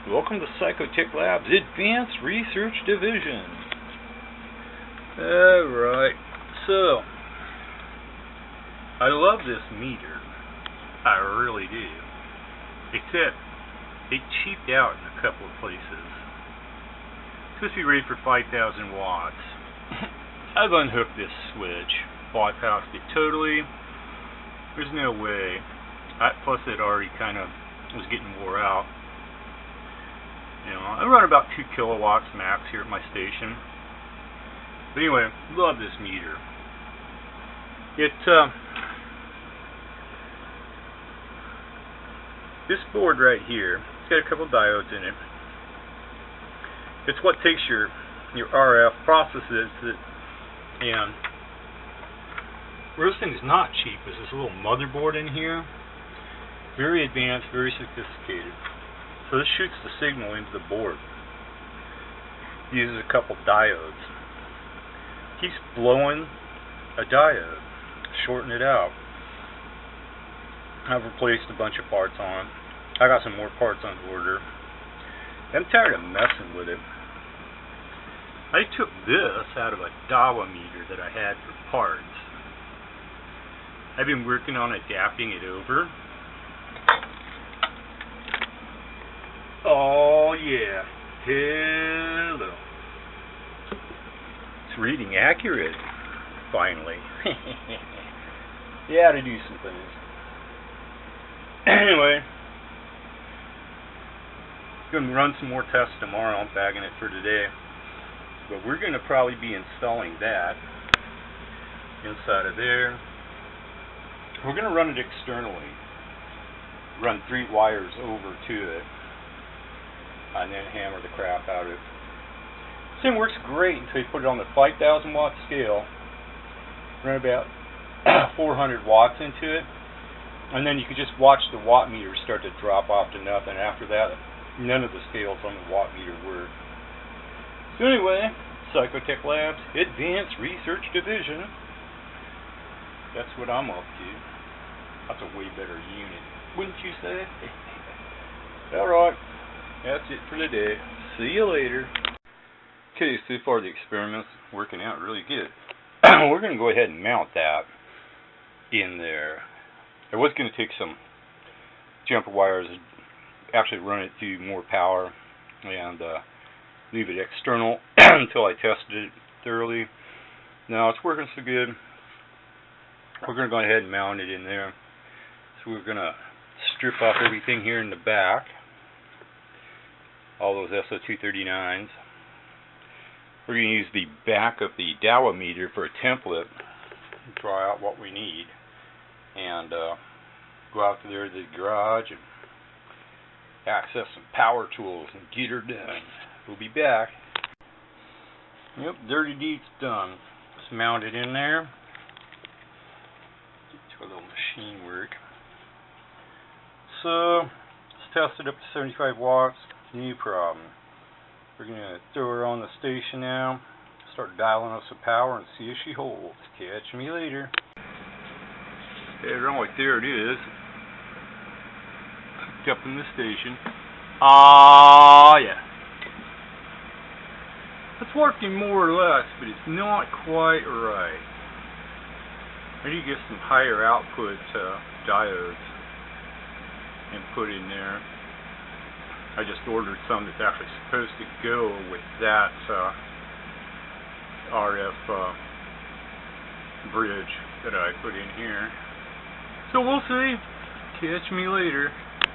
Welcome to Psychotech Lab's Advanced Research Division. Alright, so I love this meter. I really do. Except it cheaped out in a couple of places. It's supposed to be rated for 5,000 watts. I've unhooked this switch, bypassed it totally. There's no way. Plus it already kind of was getting wore out. You know, I run about 2 kilowatts max here at my station. But anyway, love this meter. This board right here, it's got a couple diodes in it. It's what takes your RF, processes it, and where this thing's not cheap is this little motherboard in here. Very advanced, very sophisticated. So this shoots the signal into the board. Uses a couple diodes. Keeps blowing a diode. Shorten it out. I've replaced a bunch of parts on it. I got some more parts on order. I'm tired of messing with it. I took this out of a Dawa meter that I had for parts. I've been working on adapting it over. Oh yeah, hello. It's reading accurate, finally. Yeah, to do some things. Anyway, gonna run some more tests tomorrow. I'm bagging it for today, but we're gonna probably be installing that inside of there. We're gonna run it externally. Run 3 wires over to it, and then hammer the crap out of it. This thing works great until you put it on the 5,000 watt scale. Run about 400 watts into it, and then you can just watch the watt meter start to drop off to nothing. After that, none of the scales on the watt meter work. So anyway, Psychotech Labs Advanced Research Division. That's what I'm up to. That's a way better unit, wouldn't you say? Alright. That's it for today. See you later. Okay, so far the experiment's working out really good. We're going to go ahead and mount that in there. I was going to take some jumper wires, actually run it through more power, and leave it external until I tested it thoroughly. Now it's working so good. We're going to go ahead and mount it in there. So we're going to strip off everything here in the back. All those SO239s. We're going to use the back of the Dawa meter for a template, draw out what we need, and go out there to the garage and access some power tools and get her done. We'll be back. Yep, dirty deed's done. Let's mount it in there. Get to a little machine work. So, let's test it up to 75 watts. New problem. We're going to throw her on the station now, start dialing up some power and see if she holds. Catch me later. Okay, right there it is. Hooked up in the station. Yeah. It's working more or less, but it's not quite right. I need to get some higher output diodes and put in there. I just ordered some that's actually supposed to go with that RF bridge that I put in here. So we'll see. Catch me later.